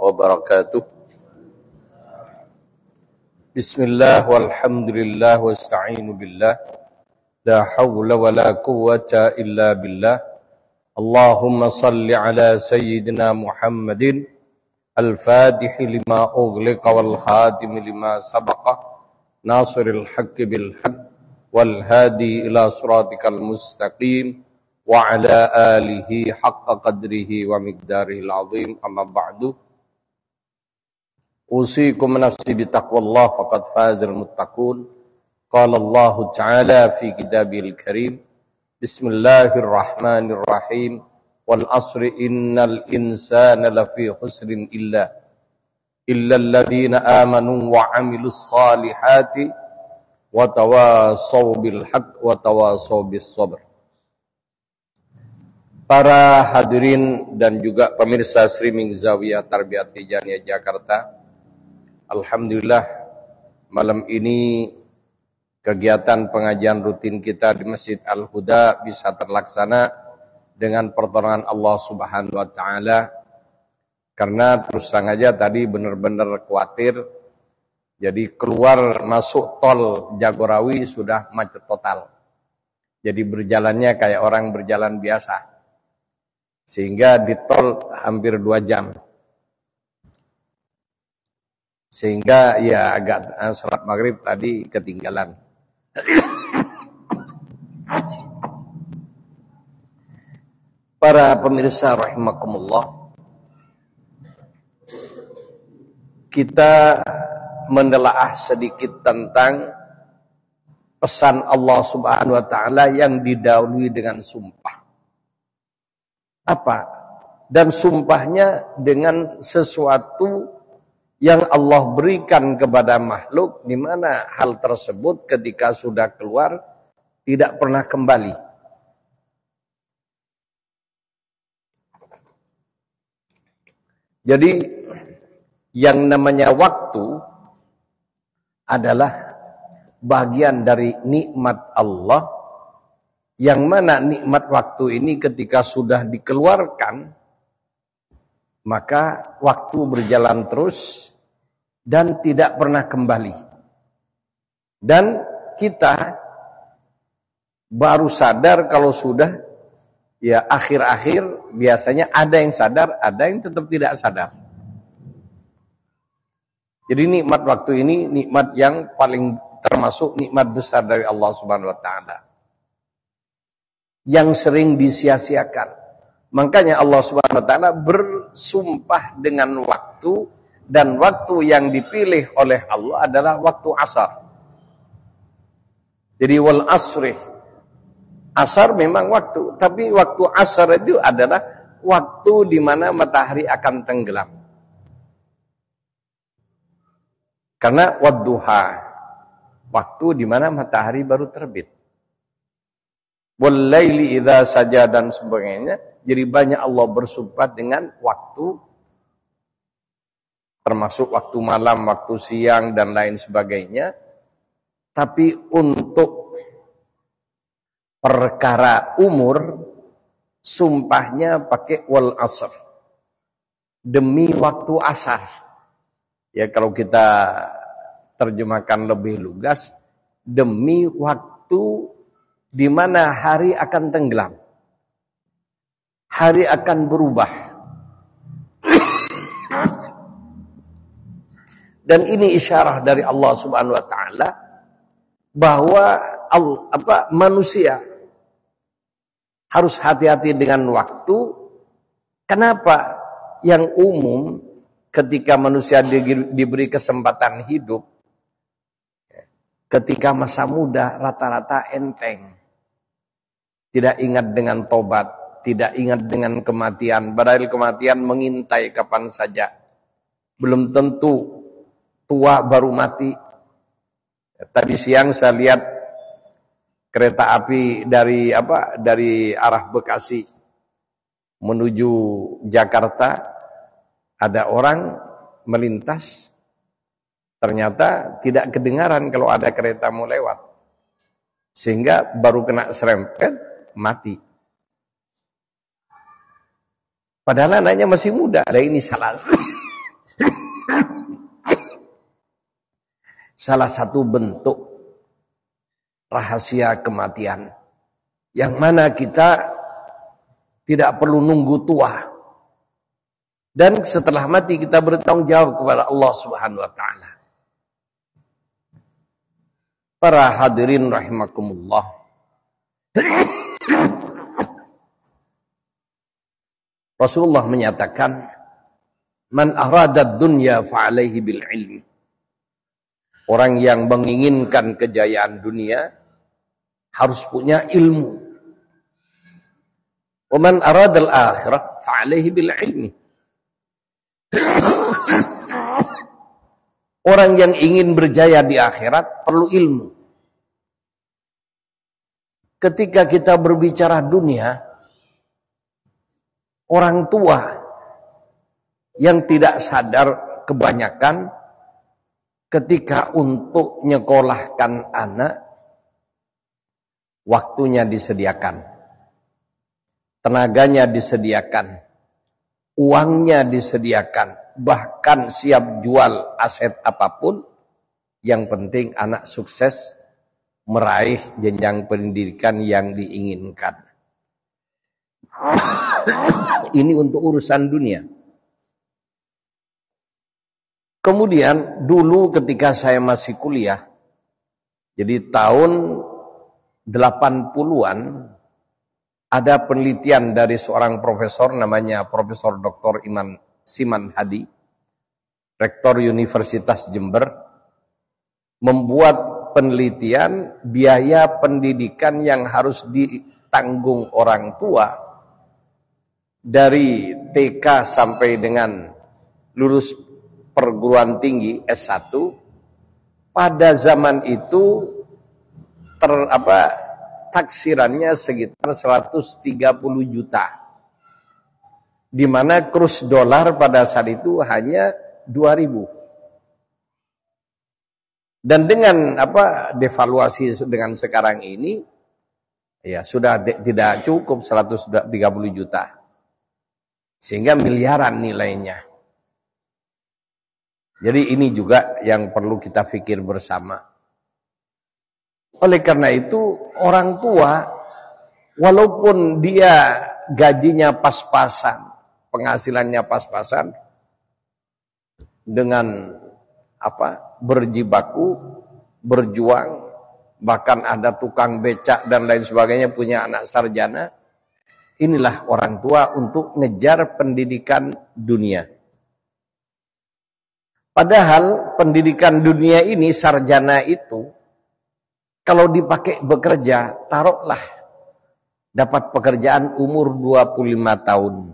wabarakatuh. Bismillah walhamdulillah wasta'inu billah. La hawla wa la quwwata illa billah. Allahumma salli ala sayyidina Muhammadin al-fatihi lima ughliqa wal khatimi lima sabaqa nasiril haqqi bil haqq wal hadi ila siratikal mustaqim wa ala alihi haqqa qadrihi wa miqdarihil azim. Amma ba'du. Usikum nafsi bitaqwallah faqad fazal muttaqun. Qala Allah Ta'ala fi kitabil karim. Bismillahirrahmanirrahim. Wal asri innal insana lafi khusrin illa alladhina amanu wa amilus salihati wa tawasaw bil haqq wa tawasaw bis sabr. Para hadirin dan juga pemirsa streaming Zawiyah Tarbiyat Tijaniyah Jakarta, alhamdulillah malam ini kegiatan pengajian rutin kita di Masjid Al-Huda bisa terlaksana dengan pertolongan Allah Subhanahu wa taala. Karena terus terang aja tadi benar-benar khawatir. Jadi keluar masuk tol Jagorawi sudah macet total. Jadi berjalannya kayak orang berjalan biasa. Sehingga di tol hampir 2 jam. Sehingga ya agak salat maghrib tadi ketinggalan. Para pemirsa rahimakumullah, kita menelaah sedikit tentang pesan Allah Subhanahu wa taala yang didahului dengan sumpah. Apa? Dan sumpahnya dengan sesuatu yang Allah berikan kepada makhluk, di mana hal tersebut ketika sudah keluar tidak pernah kembali. Jadi yang namanya waktu adalah bagian dari nikmat Allah, yang mana nikmat waktu ini ketika sudah dikeluarkan maka waktu berjalan terus dan tidak pernah kembali. Dan kita baru sadar kalau sudah ya akhir-akhir, biasanya ada yang sadar, ada yang tetap tidak sadar. Jadi nikmat waktu ini nikmat yang paling termasuk nikmat besar dari Allah Subhanahu wa taala, yang sering disia-siakan. Makanya Allah Subhanahu wa taala bersumpah dengan waktu, dan waktu yang dipilih oleh Allah adalah waktu asar. Jadi wal asri, asar memang waktu, tapi waktu asar itu adalah waktu di mana matahari akan tenggelam. Karena wadduha, waktu di mana matahari baru terbit. Wal laili idza saja dan sebagainya. Jadi banyak Allah bersumpah dengan waktu, termasuk waktu malam, waktu siang, dan lain sebagainya. Tapi untuk perkara umur, sumpahnya pakai wal asr. Demi waktu asar. Ya kalau kita terjemahkan lebih lugas, demi waktu di mana hari akan tenggelam. Hari akan berubah. Dan ini isyarah dari Allah Subhanahu wa taala bahwa manusia harus hati-hati dengan waktu. Kenapa? Yang umum ketika manusia diberi kesempatan hidup, ketika masa muda rata-rata enteng. Tidak ingat dengan tobat, tidak ingat dengan kematian. Padahal kematian mengintai kapan saja. Belum tentu tua baru mati. Tadi siang saya lihat kereta api dari arah Bekasi menuju Jakarta, ada orang melintas, ternyata tidak kedengaran kalau ada kereta mau lewat, sehingga baru kena serempet mati. Padahal anaknya masih muda. Lah ini salah salah satu bentuk rahasia kematian, yang mana kita tidak perlu nunggu tua, dan setelah mati kita bertanggung jawab kepada Allah Subhanahu wa taala. Para hadirin rahimakumullah, Rasulullah menyatakan, man arada dunya fa alaihi bil ilmi. Orang yang menginginkan kejayaan dunia harus punya ilmu. Wa man arada al akhirah fa alaihi bil ilmi. Orang yang ingin berjaya di akhirat perlu ilmu. Ketika kita berbicara dunia, orang tua yang tidak sadar kebanyakan ketika untuk nyekolahkan anak, waktunya disediakan, tenaganya disediakan, uangnya disediakan, bahkan siap jual aset apapun, yang penting anak sukses meraih jenjang pendidikan yang diinginkan. Ini untuk urusan dunia. Kemudian dulu ketika saya masih kuliah, jadi tahun 80-an, ada penelitian dari seorang profesor namanya Profesor Dr. Siman Hadi, Rektor Universitas Jember, membuat penelitian biaya pendidikan yang harus ditanggung orang tua dari TK sampai dengan lulus perguruan tinggi S1 pada zaman itu taksirannya sekitar 130 juta, di mana kurs dolar pada saat itu hanya 2.000. Dan dengan devaluasi dengan sekarang ini ya sudah tidak cukup 130 juta, sehingga miliaran nilainya. Jadi ini juga yang perlu kita pikir bersama. Oleh karena itu, orang tua walaupun dia gajinya pas-pasan, penghasilannya pas-pasan, dengan berjibaku, berjuang, bahkan ada tukang becak dan lain sebagainya, punya anak sarjana, inilah orang tua untuk ngejar pendidikan dunia. Padahal pendidikan dunia ini, sarjana itu, kalau dipakai bekerja, taruhlah dapat pekerjaan umur 25 tahun.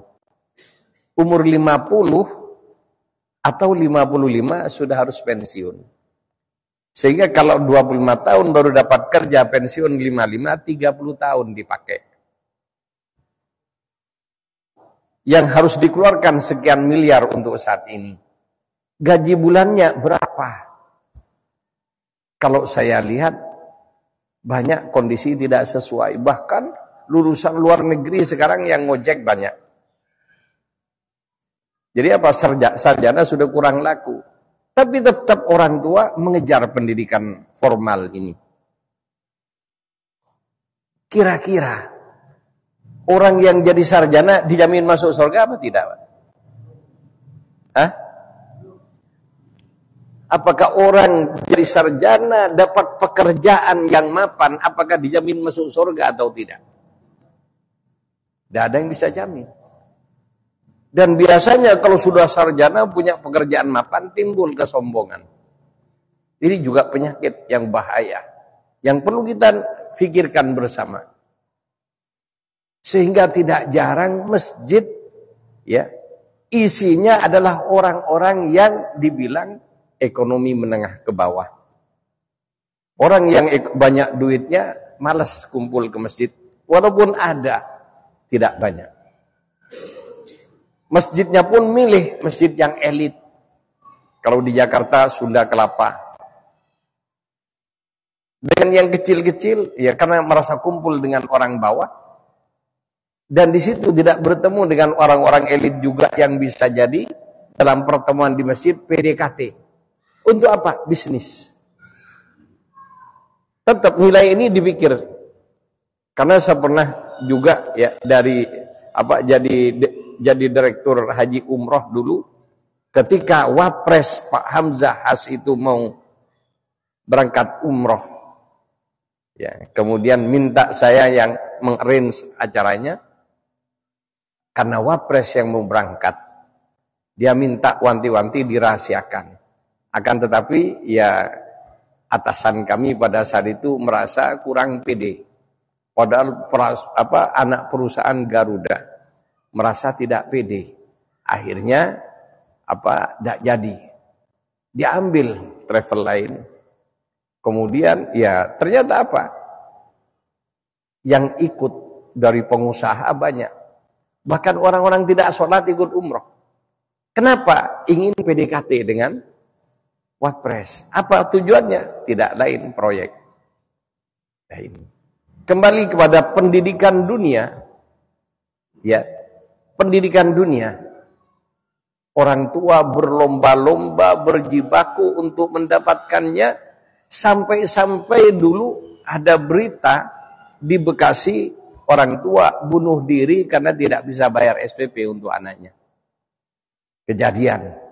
Umur 50 atau 55 sudah harus pensiun. Sehingga kalau 25 tahun baru dapat kerja, pensiun 55, 30 tahun dipakai. Yang harus dikeluarkan sekian miliar untuk saat ini. Gaji bulannya berapa? Kalau saya lihat, banyak kondisi tidak sesuai. Bahkan lulusan luar negeri sekarang yang ngojek banyak. Jadi sarjana sudah kurang laku. Tapi tetap orang tua mengejar pendidikan formal ini. Kira-kira orang yang jadi sarjana dijamin masuk surga apa tidak? Hah? Apakah orang jadi sarjana dapat pekerjaan yang mapan, apakah dijamin masuk surga atau tidak? Tidak ada yang bisa jamin. Dan biasanya kalau sudah sarjana punya pekerjaan mapan, timbul kesombongan. Ini juga penyakit yang bahaya, yang perlu kita pikirkan bersama. Sehingga tidak jarang masjid ya isinya adalah orang-orang yang dibilang ekonomi menengah ke bawah. Orang yang banyak duitnya malas kumpul ke masjid. Walaupun ada, tidak banyak. Masjidnya pun milih masjid yang elit. Kalau di Jakarta, Sunda Kelapa. Dengan yang kecil-kecil, ya karena merasa kumpul dengan orang bawah. Dan di situ tidak bertemu dengan orang-orang elit juga yang bisa jadi dalam pertemuan di masjid PDKT. Untuk apa? Bisnis. Tetap nilai ini dipikir. Karena saya pernah juga ya dari jadi direktur haji umroh dulu, ketika Wapres Pak Hamzah Has itu mau berangkat umroh, ya, kemudian minta saya yang mengarrange acaranya, karena Wapres yang mau berangkat, dia minta wanti-wanti dirahasiakan. Akan tetapi ya atasan kami pada saat itu merasa kurang pede. Padahal anak perusahaan Garuda merasa tidak pede. Akhirnya tidak jadi. Diambil travel lain. Kemudian ya ternyata apa? Yang ikut dari pengusaha banyak. Bahkan orang-orang tidak sholat ikut umroh. Kenapa? Ingin PDKT dengan Wapres. Apa tujuannya? Tidak lain proyek. Nah, ini. Kembali kepada pendidikan dunia. Ya, pendidikan dunia. Orang tua berlomba-lomba, berjibaku untuk mendapatkannya. Sampai-sampai dulu ada berita di Bekasi, orang tua bunuh diri karena tidak bisa bayar SPP untuk anaknya. Kejadian.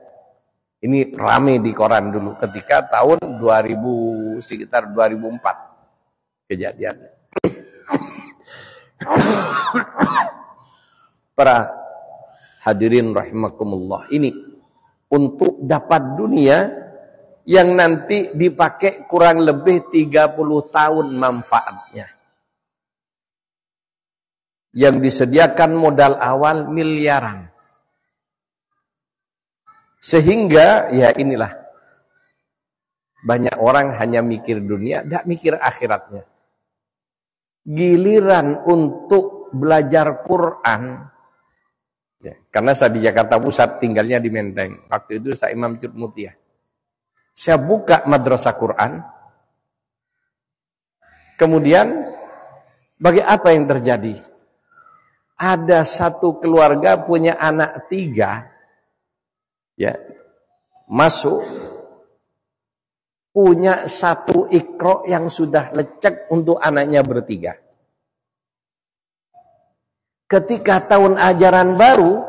Ini rame di koran dulu ketika tahun 2000, sekitar 2004 kejadiannya. Para hadirin rahimakumullah, ini untuk dapat dunia yang nanti dipakai kurang lebih 30 tahun manfaatnya. Yang disediakan modal awal miliaran. Sehingga ya inilah, banyak orang hanya mikir dunia, tidak mikir akhiratnya. Giliran untuk belajar Quran, ya, karena saya di Jakarta Pusat, tinggalnya di Menteng. Waktu itu saya Imam Cudmutia. Saya buka madrasah Quran. Kemudian, bagi apa yang terjadi? Ada satu keluarga punya anak 3, ya, masuk, punya 1 Iqra yang sudah lecek untuk anaknya bertiga. Ketika tahun ajaran baru,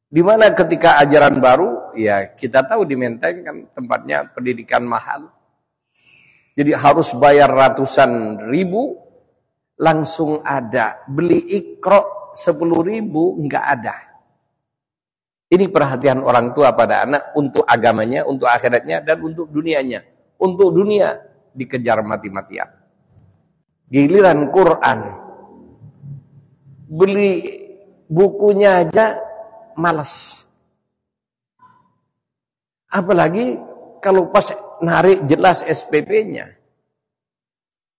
di mana ketika ajaran baru, ya kita tahu di Menteng kan tempatnya pendidikan mahal. Jadi harus bayar ratusan ribu, langsung ada. Beli Iqra 10.000, enggak ada. Ini perhatian orang tua pada anak untuk agamanya, untuk akhiratnya, dan untuk dunianya. Untuk dunia dikejar mati-matian. Giliran Quran, beli bukunya aja malas. Apalagi kalau pas narik jelas SPP-nya.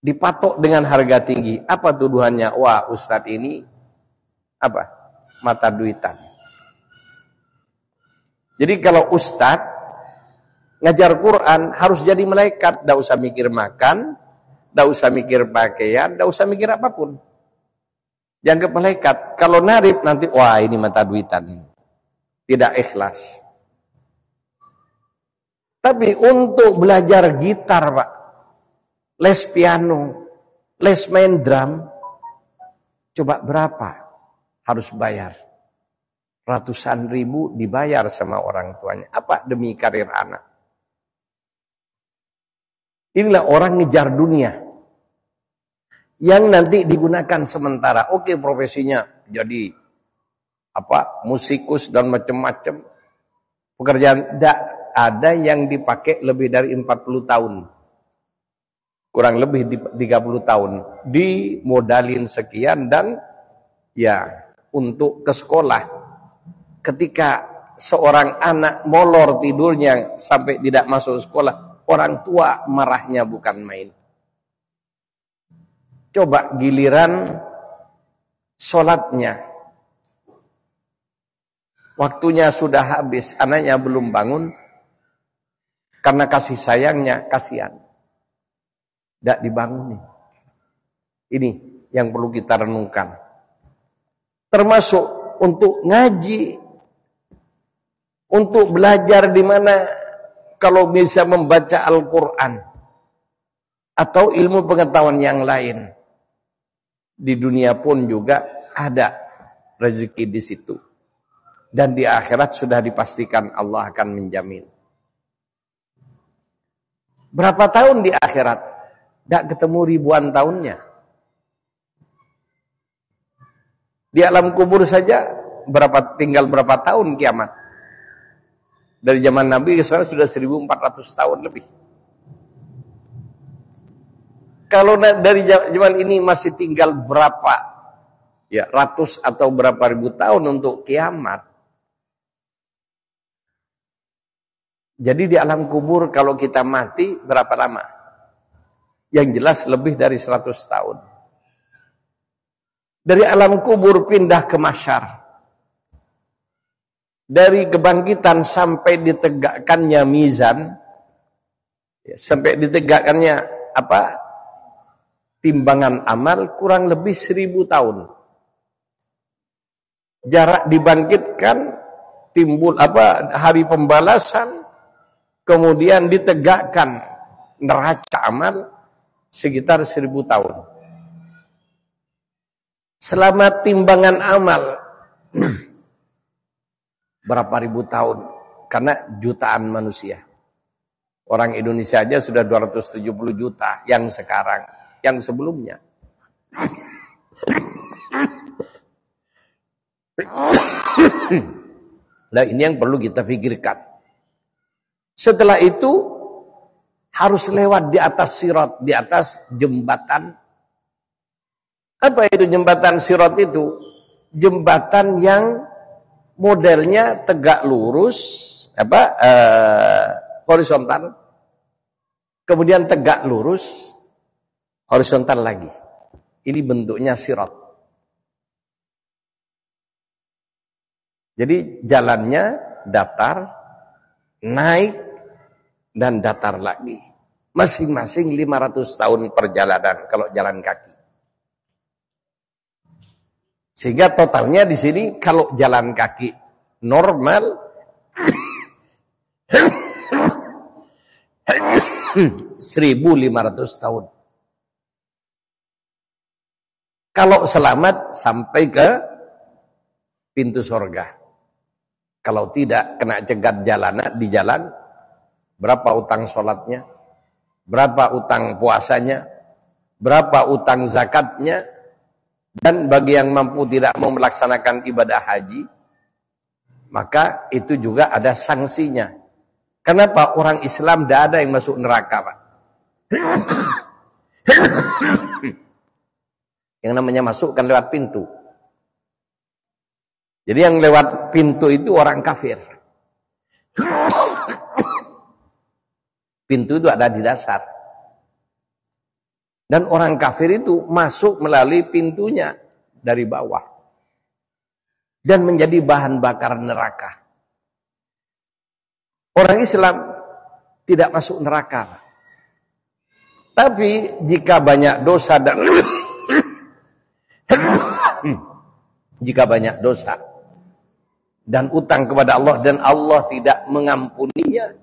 Dipatok dengan harga tinggi. Apa tuduhannya? Wah, Ustadz ini mata duitan. Jadi kalau Ustadz ngajar Quran harus jadi malaikat, tidak usah mikir makan, tidak usah mikir pakaian, tidak usah mikir apapun. Dianggap malaikat. Kalau narip nanti, wah ini mata duitan. Tidak ikhlas. Tapi untuk belajar gitar, Pak, les piano, les main drum, coba berapa harus bayar? Ratusan ribu dibayar sama orang tuanya. Apa? Demi karir anak. Inilah orang ngejar dunia. Yang nanti digunakan sementara. Oke, profesinya jadi musikus dan macam-macam. Pekerjaan tidak ada yang dipakai lebih dari 40 tahun. Kurang lebih 30 tahun. Dimodalin sekian dan ya untuk ke sekolah. Ketika seorang anak molor tidurnya sampai tidak masuk sekolah, orang tua marahnya bukan main. Coba giliran sholatnya, waktunya sudah habis, anaknya belum bangun, karena kasih sayangnya, kasihan. Tidak dibangun. Ini yang perlu kita renungkan. Termasuk untuk ngaji. Untuk belajar di mana kalau bisa membaca Al-Quran atau ilmu pengetahuan yang lain. Di dunia pun juga ada rezeki di situ. Dan di akhirat sudah dipastikan Allah akan menjamin. Berapa tahun di akhirat? Tidak ketemu ribuan tahunnya. Di alam kubur saja tinggal berapa tahun kiamat? Dari zaman Nabi sekarang sudah 1400 tahun lebih. Kalau dari zaman ini masih tinggal berapa ya ratus atau berapa ribu tahun untuk kiamat. Jadi di alam kubur kalau kita mati berapa lama? Yang jelas lebih dari 100 tahun. Dari alam kubur pindah ke mahsyar. Dari kebangkitan sampai ditegakkannya mizan, sampai ditegakkannya timbangan amal kurang lebih 1000 tahun. Jarak dibangkitkan, timbul hari pembalasan, kemudian ditegakkan neraca amal sekitar 1000 tahun. Selama timbangan amal berapa ribu tahun, karena jutaan manusia. Orang Indonesia aja sudah 270 juta yang sekarang, yang sebelumnya. Nah, ini yang perlu kita pikirkan. Setelah itu harus lewat di atas sirat, di atas jembatan. Apa itu jembatan sirat itu? Jembatan yang modelnya tegak lurus, horizontal, kemudian tegak lurus, horizontal lagi. Ini bentuknya sirat. Jadi jalannya datar, naik, dan datar lagi. Masing-masing 500 tahun perjalanan kalau jalan kaki. Sehingga totalnya di sini kalau jalan kaki normal 1500 tahun. Kalau selamat sampai ke pintu surga. Kalau tidak kena cegat di jalan, berapa utang sholatnya, berapa utang puasanya, berapa utang zakatnya. Dan bagi yang mampu tidak mau melaksanakan ibadah haji, maka itu juga ada sanksinya. Kenapa orang Islam tidak ada yang masuk neraka, Pak? Yang namanya masuk kan lewat pintu. Jadi yang lewat pintu itu orang kafir. Pintu itu ada di dasar. Dan orang kafir itu masuk melalui pintunya dari bawah. Dan menjadi bahan bakar neraka. Orang Islam tidak masuk neraka. Tapi jika banyak dosa dan jika banyak dosa dan utang kepada Allah dan Allah tidak mengampuninya,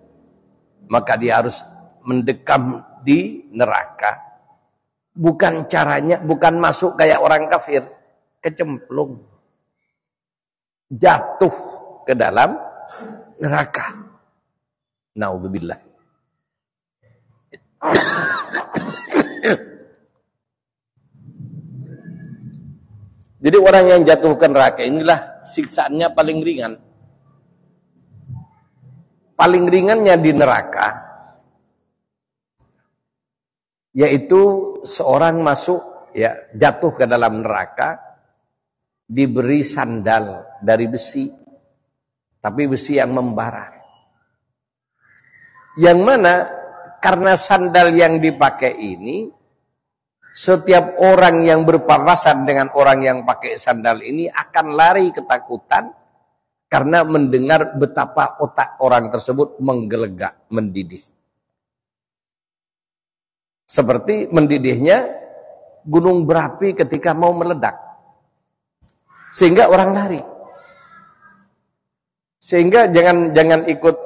maka dia harus mendekam di neraka. Bukan caranya, bukan masuk kayak orang kafir, kecemplung, jatuh ke dalam neraka. Naudzubillah. Jadi orang yang jatuh ke neraka inilah siksaannya paling ringan. Paling ringannya di neraka, yaitu seorang masuk, jatuh ke dalam neraka, diberi sandal dari besi, tapi besi yang membara. Yang mana karena sandal yang dipakai ini, setiap orang yang berpapasan dengan orang yang pakai sandal ini akan lari ketakutan karena mendengar betapa otak orang tersebut menggelegak, mendidih. Seperti mendidihnya gunung berapi ketika mau meledak. Sehingga orang lari. Sehingga jangan ikut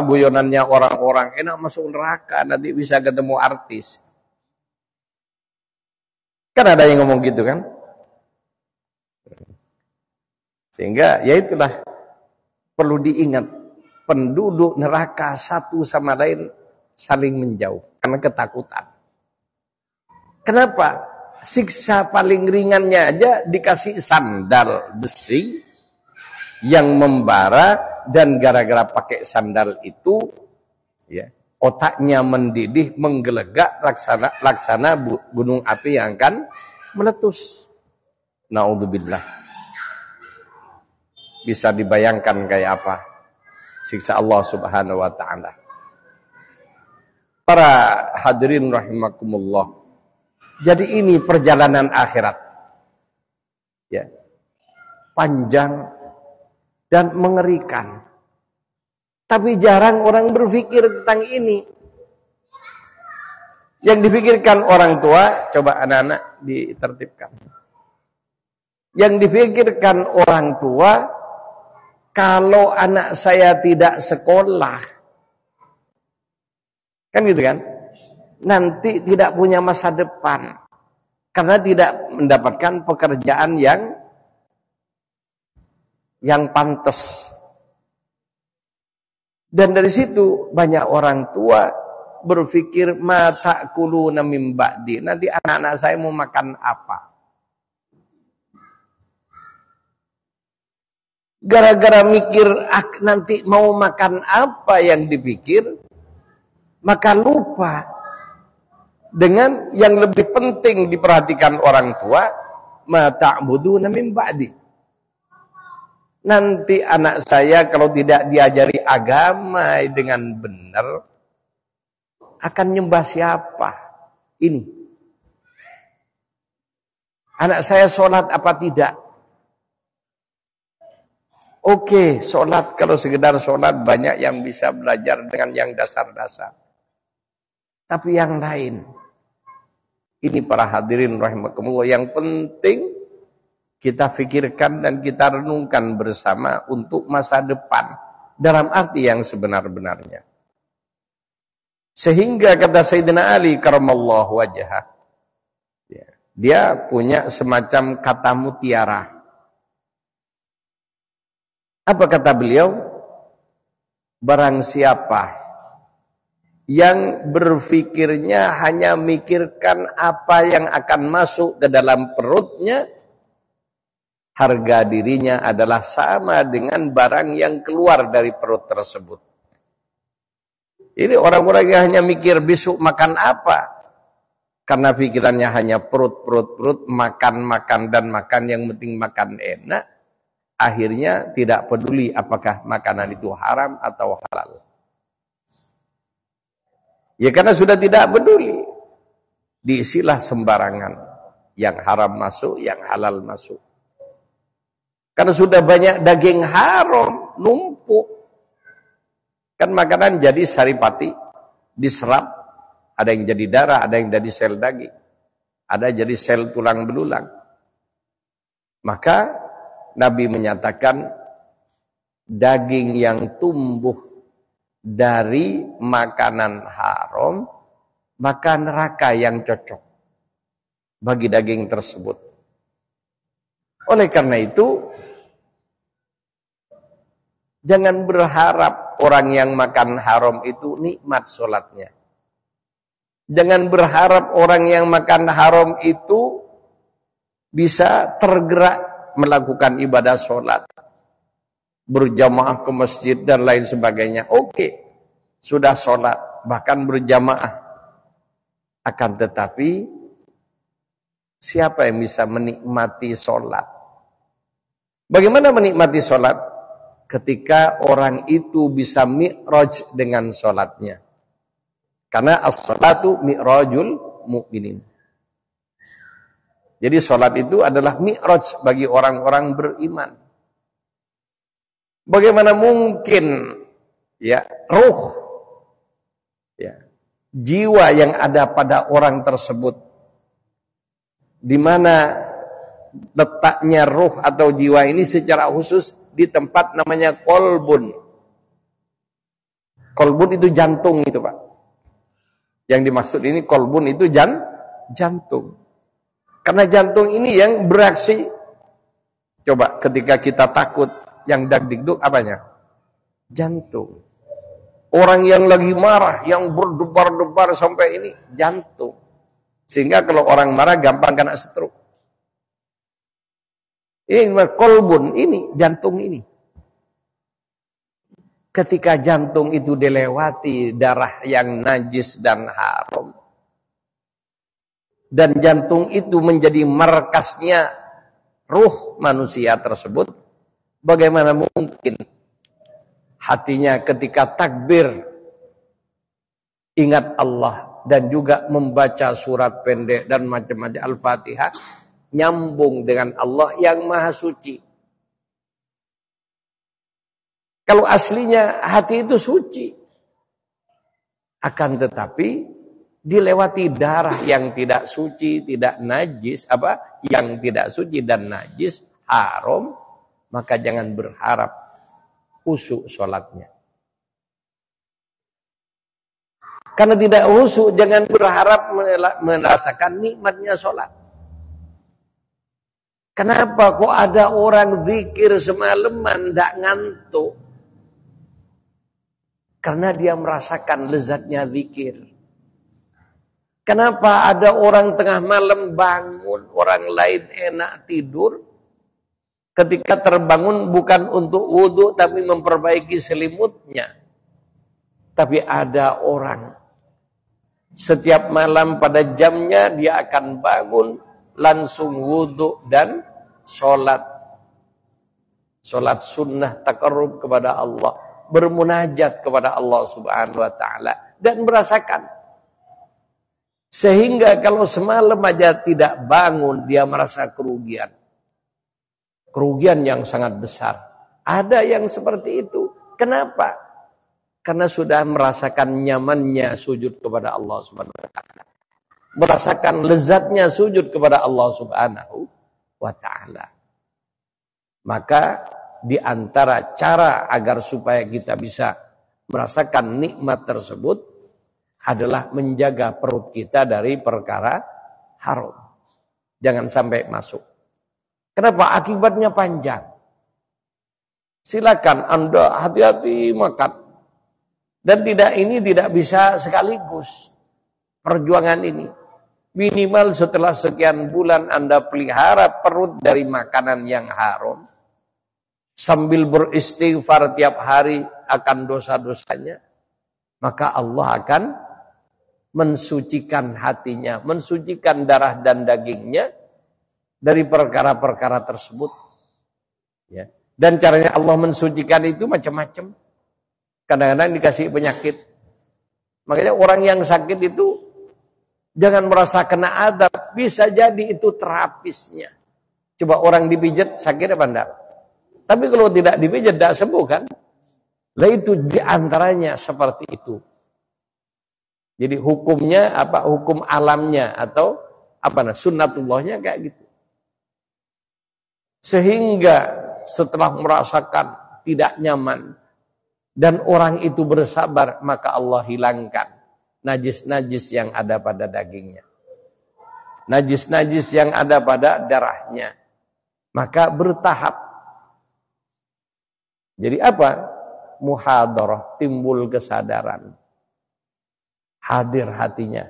guyonannya orang-orang, enak masuk neraka nanti bisa ketemu artis. Kan ada yang ngomong gitu kan? Sehingga ya itulah perlu diingat, penduduk neraka satu sama lain saling menjauh karena ketakutan. Kenapa? Siksa paling ringannya aja dikasih sandal besi yang membara, dan gara-gara pakai sandal itu ya otaknya mendidih, menggelegak laksana gunung api yang akan meletus. Naudzubillah. Bisa dibayangkan kayak apa siksa Allah Subhanahu wa taala. Para hadirin rahimakumullah. Jadi ini perjalanan akhirat. Ya. Panjang dan mengerikan. Tapi jarang orang berpikir tentang ini. Yang dipikirkan orang tua, coba anak-anak ditertibkan. Yang dipikirkan orang tua, kalau anak saya tidak sekolah, kan gitu kan? Nanti tidak punya masa depan. Karena tidak mendapatkan pekerjaan yang pantas. Dan dari situ banyak orang tua berpikir mata ta'kuluna min ba'di. Nanti anak-anak saya mau makan apa? Gara-gara mikir nanti mau makan apa yang dipikir, maka lupa dengan yang lebih penting diperhatikan orang tua, ma ta'buduna min ba'di. Nanti anak saya kalau tidak diajari agama dengan benar, akan nyembah siapa? Ini. Anak saya sholat apa tidak? Oke, sholat, kalau sekedar sholat banyak yang bisa belajar dengan yang dasar-dasar. Tapi yang lain, ini para hadirin rahimakumullah, yang penting kita fikirkan dan kita renungkan bersama untuk masa depan dalam arti yang sebenar-benarnya. Sehingga kata Sayyidina Ali karamallahu wajhah, dia punya semacam kata mutiara. Apa kata beliau? Barang siapa yang berfikirnya hanya mikirkan apa yang akan masuk ke dalam perutnya, harga dirinya adalah sama dengan barang yang keluar dari perut tersebut. Ini orang-orang yang hanya mikir besok makan apa, karena pikirannya hanya perut, makan dan makan, yang penting makan enak, akhirnya tidak peduli apakah makanan itu haram atau halal. Ya karena sudah tidak peduli, diisilah sembarangan, yang haram masuk, yang halal masuk. Karena sudah banyak daging haram numpuk. Kan makanan jadi saripati, diserap, ada yang jadi darah, ada yang jadi sel daging, ada jadi sel tulang belulang. Maka Nabi menyatakan daging yang tumbuh dari makanan haram, maka neraka yang cocok bagi daging tersebut. Oleh karena itu, jangan berharap orang yang makan haram itu nikmat sholatnya. Jangan berharap orang yang makan haram itu bisa tergerak melakukan ibadah sholat, berjamaah ke masjid dan lain sebagainya. Oke, sudah sholat, bahkan berjamaah. Akan tetapi, siapa yang bisa menikmati sholat? Bagaimana menikmati sholat? Ketika orang itu bisa mi'raj dengan sholatnya. Karena as-sholatu mi'rajul mu'minin. Jadi sholat itu adalah mi'raj bagi orang-orang beriman. Bagaimana mungkin ya ruh, ya, jiwa yang ada pada orang tersebut, di mana letaknya ruh atau jiwa ini secara khusus di tempat namanya kolbun. Kolbun itu jantung itu Pak. Yang dimaksud ini kolbun itu jantung. Karena jantung ini yang bereaksi. Coba ketika kita takut, yang dag-digduk apanya? Jantung. Orang yang lagi marah, yang berdebar-debar sampai ini, jantung. Sehingga kalau orang marah gampang kena stroke. Ini kolbun, ini jantung ini. Ketika jantung itu dilewati darah yang najis dan haram, dan jantung itu menjadi markasnya ruh manusia tersebut, bagaimana mungkin hatinya ketika takbir ingat Allah dan juga membaca surat pendek dan macam-macam Al-Fatihah nyambung dengan Allah yang Maha Suci. Kalau aslinya hati itu suci, akan tetapi dilewati darah yang tidak suci, tidak najis, yang tidak suci dan najis, haram, maka jangan berharap khusyuk sholatnya. Karena tidak khusyuk, jangan berharap merasakan nikmatnya sholat. Kenapa kok ada orang zikir semalaman tidak ngantuk? Karena dia merasakan lezatnya zikir. Kenapa ada orang tengah malam bangun, orang lain enak tidur? Ketika terbangun bukan untuk wudhu tapi memperbaiki selimutnya. Tapi ada orang setiap malam pada jamnya dia akan bangun langsung wudhu dan sholat. Sholat sunnah takarrub kepada Allah. Bermunajat kepada Allah subhanahu wa ta'ala. Dan merasakan. Sehingga kalau semalam aja tidak bangun dia merasa kerugian. Kerugian yang sangat besar. Ada yang seperti itu. Kenapa? Karena sudah merasakan nyamannya sujud kepada Allah subhanahu wa ta'ala. Merasakan lezatnya sujud kepada Allah subhanahu wa ta'ala. Maka di antara cara agar supaya kita bisa merasakan nikmat tersebut adalah menjaga perut kita dari perkara haram. Jangan sampai masuk. Kenapa? Akibatnya panjang. Silakan Anda hati-hati makan. Dan ini tidak bisa sekaligus. Perjuangan ini. Minimal setelah sekian bulan Anda pelihara perut dari makanan yang haram. Sambil beristighfar tiap hari akan dosa-dosanya. Maka Allah akan mensucikan hatinya. Mensucikan darah dan dagingnya. Dari perkara-perkara tersebut. Ya. Dan caranya Allah mensucikan itu macam-macam. Kadang-kadang dikasih penyakit. Makanya orang yang sakit itu jangan merasa kena adab. Bisa jadi itu terapisnya. Coba orang dipijat sakit apa enggak? Tapi kalau tidak dipijat tidak sembuh kan? Lah itu diantaranya seperti itu. Jadi hukumnya apa? Hukum alamnya atau sunnatullahnya kayak gitu. Sehingga setelah merasakan tidak nyaman dan orang itu bersabar, maka Allah hilangkan najis-najis yang ada pada dagingnya. Najis-najis yang ada pada darahnya. Maka bertahap. Jadi apa? Muhadarah, timbul kesadaran. Hadir hatinya.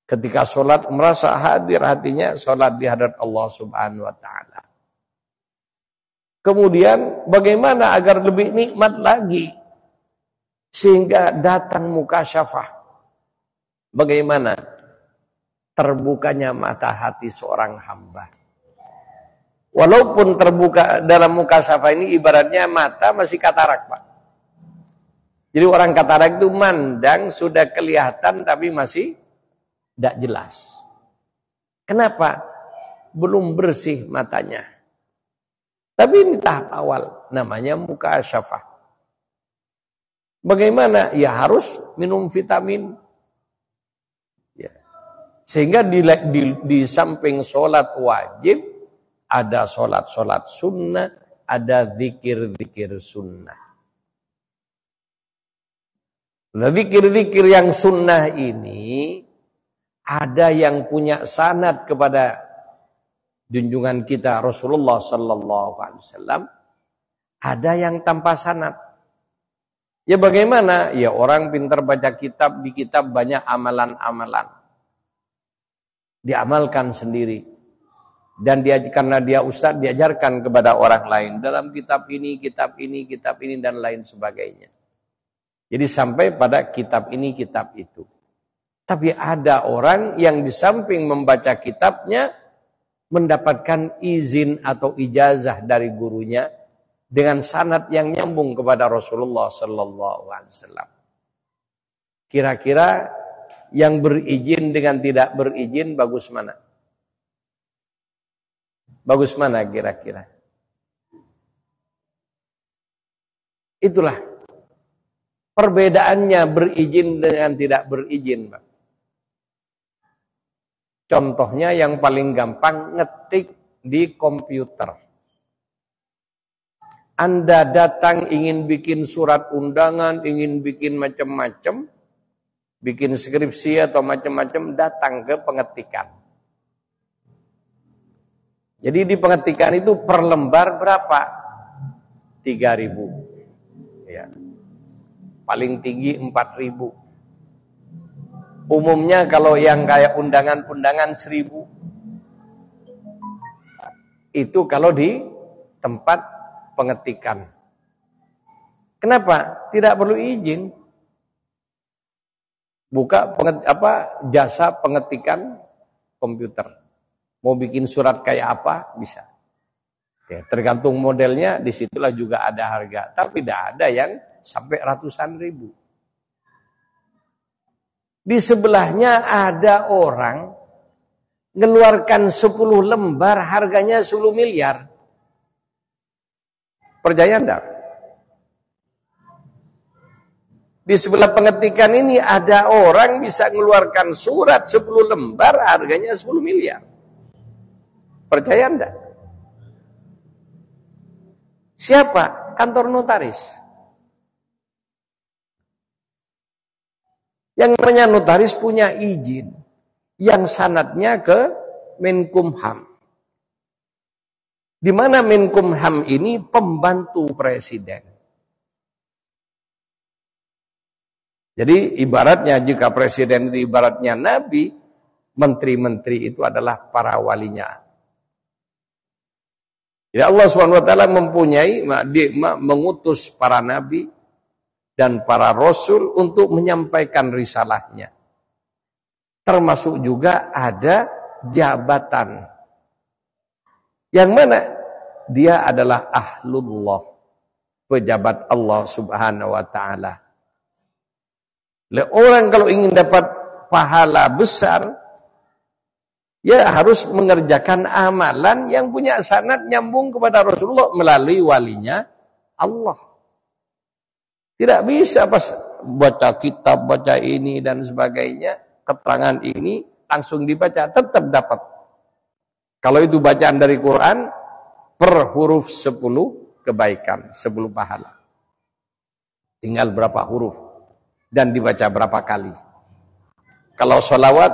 Ketika sholat merasa hadir hatinya, sholat di hadirat Allah subhanahu wa ta'ala. Kemudian bagaimana agar lebih nikmat lagi? Sehingga datang mukasyafah. Bagaimana? Terbukanya mata hati seorang hamba. Walaupun terbuka dalam mukasyafah ini ibaratnya mata masih katarak Pak. Jadi orang katarak itu mandang sudah kelihatan tapi masih tidak jelas. Kenapa? Belum bersih matanya. Tapi ini tahap awal, namanya mukasyafah. Bagaimana? Ya harus minum vitamin. Ya. Sehingga di samping sholat wajib, ada sholat-sholat sunnah, ada zikir-zikir sunnah. Nah, zikir-zikir yang sunnah ini ada yang punya sanad kepada junjungan kita Rasulullah sallallahu alaihi wasallam, ada yang tanpa sanad. Ya bagaimana? Ya orang pintar baca kitab, di kitab banyak amalan-amalan. Diamalkan sendiri. Dan dia karena dia ustaz diajarkan kepada orang lain dalam kitab ini, dan lain sebagainya. Jadi sampai pada kitab ini, kitab itu. Tapi ada orang yang di samping membaca kitabnya mendapatkan izin atau ijazah dari gurunya dengan sanad yang nyambung kepada Rasulullah sallallahu alaihi wasallam. Kira-kira yang berizin dengan tidak berizin bagus mana? Bagus mana kira-kira? Itulah perbedaannya berizin dengan tidak berizin, Pak. Contohnya yang paling gampang, ngetik di komputer. Anda datang ingin bikin surat undangan, ingin bikin macam-macam, bikin skripsi atau macam-macam, datang ke pengetikan. Jadi di pengetikan itu per lembar berapa? 3.000. Ya. Paling tinggi 4.000. Umumnya kalau yang kayak undangan-undangan 1.000. Itu kalau di tempat pengetikan. Kenapa? Tidak perlu izin. Buka jasa pengetikan komputer. Mau bikin surat kayak apa? Bisa. Ya, tergantung modelnya, disitulah juga ada harga. Tapi tidak ada yang sampai ratusan ribu. Di sebelahnya ada orang ngeluarkan 10 lembar harganya 10 miliar. Percaya enggak? Di sebelah pengetikan ini ada orang bisa mengeluarkan surat 10 lembar harganya 10 miliar. Percaya enggak? Siapa? Kantor notaris. Yang namanya notaris punya izin yang sanadnya ke Menkumham. Di mana Menkumham ini pembantu presiden. Jadi ibaratnya jika presiden itu ibaratnya nabi, menteri-menteri itu adalah para walinya. Jadi Allah SWT mempunyai, mengutus para nabi dan para rasul untuk menyampaikan risalahnya. Termasuk juga ada jabatan. Yang mana dia adalah ahlullah, pejabat Allah Subhanahu wa taala. Orang kalau ingin dapat pahala besar, ya harus mengerjakan amalan yang punya sanad nyambung kepada Rasulullah melalui walinya Allah. Tidak bisa pas baca kitab, baca ini dan sebagainya, keterangan ini langsung dibaca, tetap dapat. Kalau itu bacaan dari Quran, per huruf 10 kebaikan, 10 pahala. Tinggal berapa huruf dan dibaca berapa kali. Kalau selawat,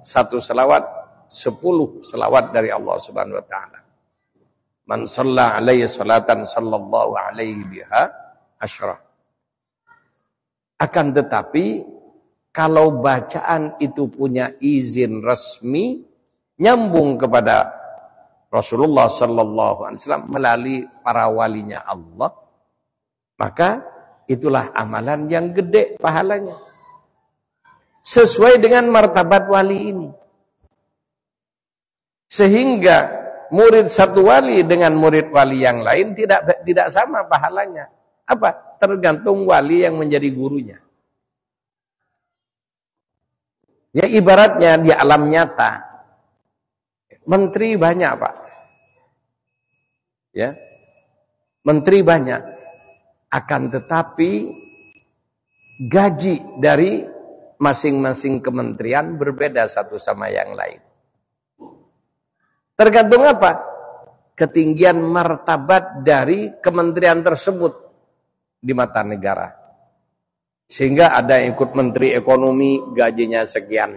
1 selawat, 10 selawat dari Allah Subhanahu wa taala. Man shalla alaihi salatan sallallahu alaihi biha asyra. Akan tetapi kalau bacaan itu punya izin resmi nyambung kepada Rasulullah sallallahu alaihi wasallam melalui para walinya Allah, maka itulah amalan yang gede pahalanya. Sesuai dengan martabat wali ini. Sehingga murid satu wali dengan murid wali yang lain tidak sama pahalanya. Apa? Tergantung wali yang menjadi gurunya. Ya ibaratnya di alam nyata, menteri banyak, Pak. Ya. Menteri banyak. Akan tetapi gaji dari masing-masing kementerian berbeda satu sama yang lain. Tergantung apa? ketinggian martabat dari kementerian tersebut di mata negara. Sehingga ada yang ikut menteri ekonomi gajinya sekian,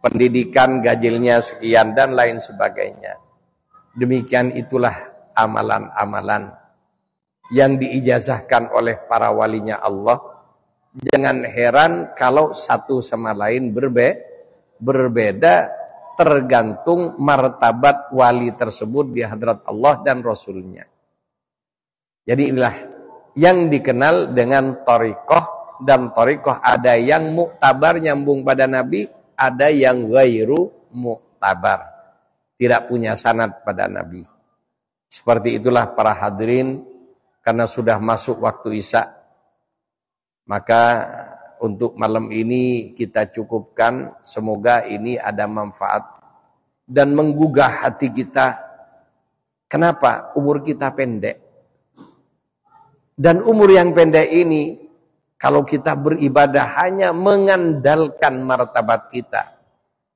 pendidikan gajinya sekian, dan lain sebagainya. Demikian itulah amalan-amalan yang diijazahkan oleh para walinya Allah. Jangan heran kalau satu sama lain berbeda tergantung martabat wali tersebut di hadrat Allah dan Rasulnya. Jadi inilah yang dikenal dengan thariqah, dan thariqah ada yang muktabar nyambung pada Nabi, ada yang ghairu muktabar, tidak punya sanad pada Nabi. Seperti itulah para hadirin, karena sudah masuk waktu Isya, maka untuk malam ini kita cukupkan. Semoga ini ada manfaat dan menggugah hati kita. Kenapa? Umur kita pendek. Dan umur yang pendek ini, kalau kita beribadah hanya mengandalkan martabat kita,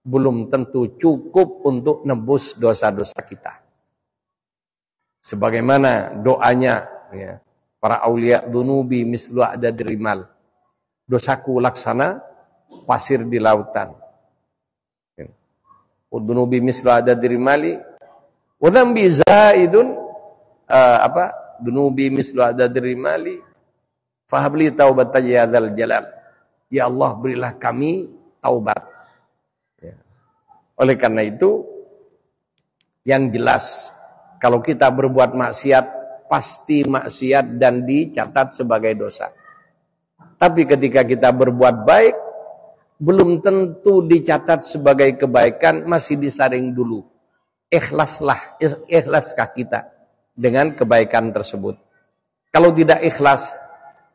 belum tentu cukup untuk nebus dosa-dosa kita. Sebagaimana doanya ya, para aulia, dunubi mislu adadil rimal. Dosaku laksana pasir di lautan. Dunubi mislu adadil rimali. Wa dzambi zaidun dunubi mislu adadil rimali. Fahabli taubatan ya dzal jalal. Ya Allah, berilah kami taubat. Ya. Oleh karena itu, yang jelas, kalau kita berbuat maksiat, pasti maksiat dan dicatat sebagai dosa. Tapi ketika kita berbuat baik, belum tentu dicatat sebagai kebaikan, masih disaring dulu. Ikhlaskah kita dengan kebaikan tersebut? Kalau tidak ikhlas,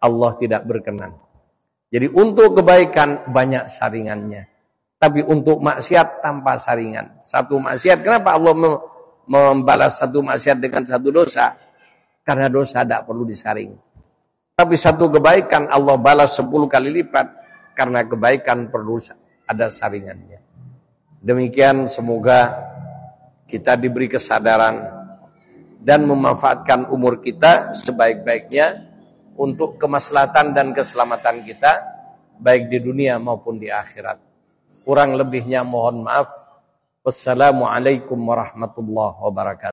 Allah tidak berkenan. Jadi untuk kebaikan banyak saringannya. Tapi untuk maksiat tanpa saringan. Satu maksiat, kenapa Allah membalas satu maksiat dengan satu dosa? Karena dosa tidak perlu disaring. Tapi satu kebaikan Allah balas 10 kali lipat. Karena kebaikan perlu ada saringannya. Demikian, semoga kita diberi kesadaran dan memanfaatkan umur kita sebaik-baiknya untuk kemaslahatan dan keselamatan kita, baik di dunia maupun di akhirat. Kurang lebihnya mohon maaf. Wassalamualaikum warahmatullahi wabarakatuh.